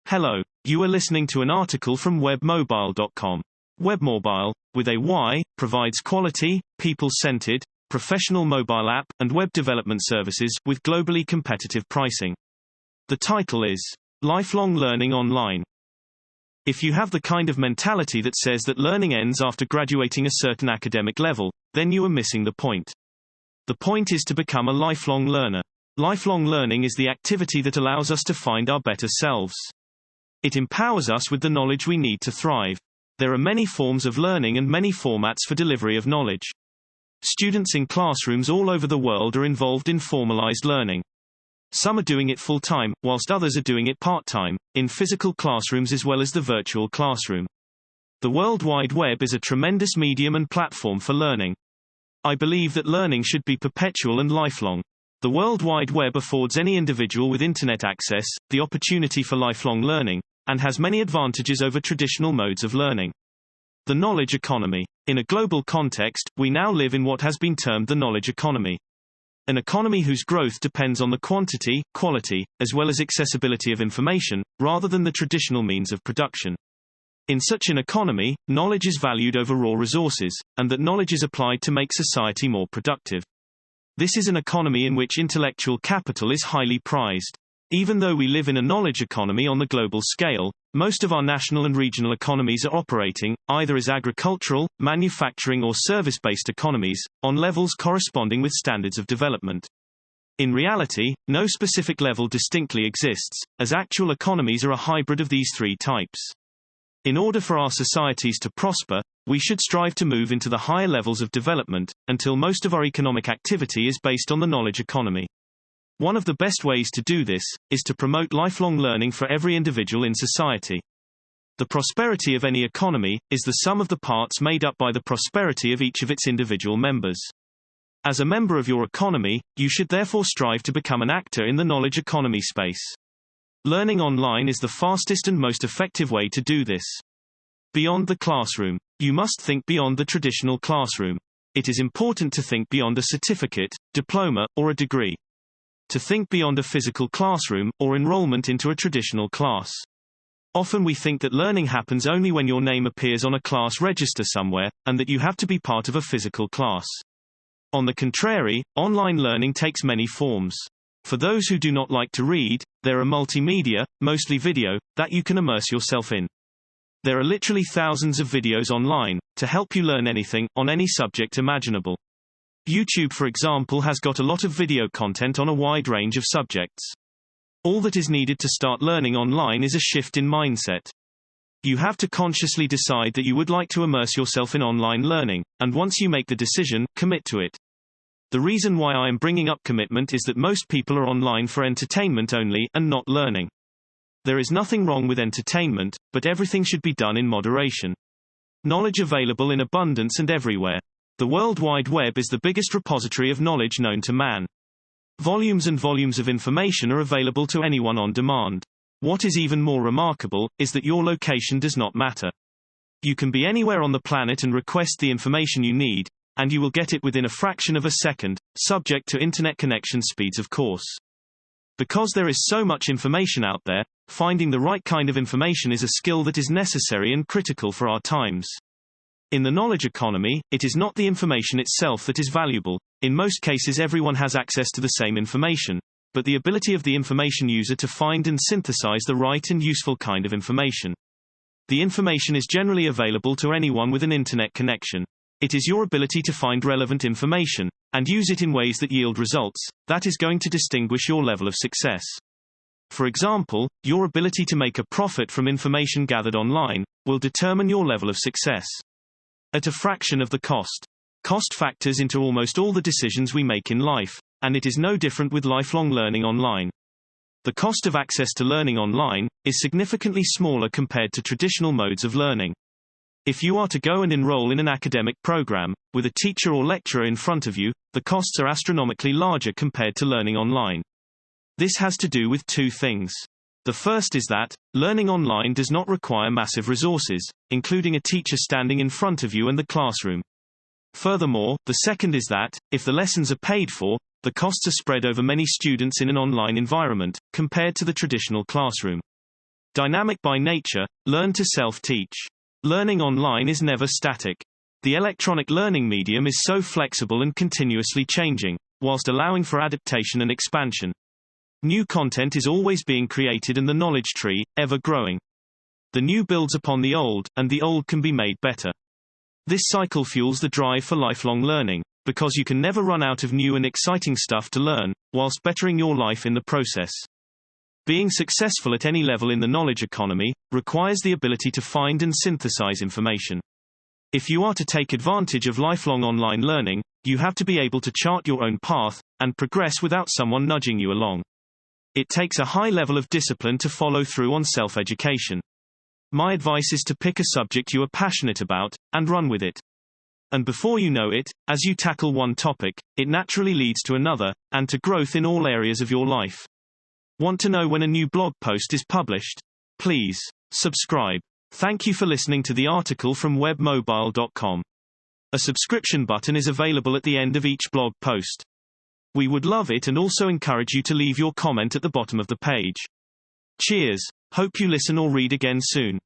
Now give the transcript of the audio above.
Hello, you are listening to an article from webmobile.com. Webmobile, with a Y, provides quality, people-centered, professional mobile app and web development services with globally competitive pricing. The title is Lifelong Learning Online. If you have the kind of mentality that says that learning ends after graduating a certain academic level, then you are missing the point. The point is to become a lifelong learner. Lifelong learning is the activity that allows us to find our better selves. It empowers us with the knowledge we need to thrive. There are many forms of learning and many formats for delivery of knowledge. Students in classrooms all over the world are involved in formalized learning. Some are doing it full-time, whilst others are doing it part-time, in physical classrooms as well as the virtual classroom. The World Wide Web is a tremendous medium and platform for learning. I believe that learning should be perpetual and lifelong. The World Wide Web affords any individual with internet access the opportunity for lifelong learning, and has many advantages over traditional modes of learning. The knowledge economy. In a global context, we now live in what has been termed the knowledge economy. An economy whose growth depends on the quantity, quality, as well as accessibility of information, rather than the traditional means of production. In such an economy, knowledge is valued over raw resources, and that knowledge is applied to make society more productive. This is an economy in which intellectual capital is highly prized. Even though we live in a knowledge economy on the global scale, most of our national and regional economies are operating, either as agricultural, manufacturing or service-based economies, on levels corresponding with standards of development. In reality, no specific level distinctly exists, as actual economies are a hybrid of these three types. In order for our societies to prosper, we should strive to move into the higher levels of development, until most of our economic activity is based on the knowledge economy. One of the best ways to do this is to promote lifelong learning for every individual in society. The prosperity of any economy is the sum of the parts made up by the prosperity of each of its individual members. As a member of your economy, you should therefore strive to become an actor in the knowledge economy space. Learning online is the fastest and most effective way to do this. Beyond the classroom. You must think beyond the traditional classroom. It is important to think beyond a certificate, diploma, or a degree. To think beyond a physical classroom, or enrollment into a traditional class. Often we think that learning happens only when your name appears on a class register somewhere, and that you have to be part of a physical class. On the contrary, online learning takes many forms. For those who do not like to read, there are multimedia, mostly video, that you can immerse yourself in. There are literally thousands of videos online, to help you learn anything, on any subject imaginable. YouTube, for example, has got a lot of video content on a wide range of subjects. All that is needed to start learning online is a shift in mindset. You have to consciously decide that you would like to immerse yourself in online learning, and once you make the decision, commit to it. The reason why I am bringing up commitment is that most people are online for entertainment only, and not learning. There is nothing wrong with entertainment, but everything should be done in moderation. Knowledge available in abundance and everywhere. The World Wide Web is the biggest repository of knowledge known to man. Volumes and volumes of information are available to anyone on demand. What is even more remarkable, is that your location does not matter. You can be anywhere on the planet and request the information you need, and you will get it within a fraction of a second, subject to internet connection speeds of course. Because there is so much information out there, finding the right kind of information is a skill that is necessary and critical for our times. In the knowledge economy, it is not the information itself that is valuable. In most cases everyone has access to the same information, but the ability of the information user to find and synthesize the right and useful kind of information. The information is generally available to anyone with an internet connection. It is your ability to find relevant information, and use it in ways that yield results, that is going to distinguish your level of success. For example, your ability to make a profit from information gathered online, will determine your level of success. At a fraction of the cost. Cost factors into almost all the decisions we make in life, and it is no different with lifelong learning online. The cost of access to learning online is significantly smaller compared to traditional modes of learning. If you are to go and enroll in an academic program, with a teacher or lecturer in front of you, the costs are astronomically larger compared to learning online. This has to do with two things. The first is that, learning online does not require massive resources, including a teacher standing in front of you and the classroom. Furthermore, the second is that, if the lessons are paid for, the costs are spread over many students in an online environment, compared to the traditional classroom. Dynamic by nature, learn to self-teach. Learning online is never static. The electronic learning medium is so flexible and continuously changing, whilst allowing for adaptation and expansion. New content is always being created and the knowledge tree, ever growing. The new builds upon the old, and the old can be made better. This cycle fuels the drive for lifelong learning, because you can never run out of new and exciting stuff to learn, whilst bettering your life in the process. Being successful at any level in the knowledge economy requires the ability to find and synthesize information. If you are to take advantage of lifelong online learning, you have to be able to chart your own path and progress without someone nudging you along. It takes a high level of discipline to follow through on self-education. My advice is to pick a subject you are passionate about and run with it. And before you know it, as you tackle one topic, it naturally leads to another, and to growth in all areas of your life. Want to know when a new blog post is published? Please subscribe. Thank you for listening to the article from webmobile.com. A subscription button is available at the end of each blog post. We would love it and also encourage you to leave your comment at the bottom of the page. Cheers. Hope you listen or read again soon.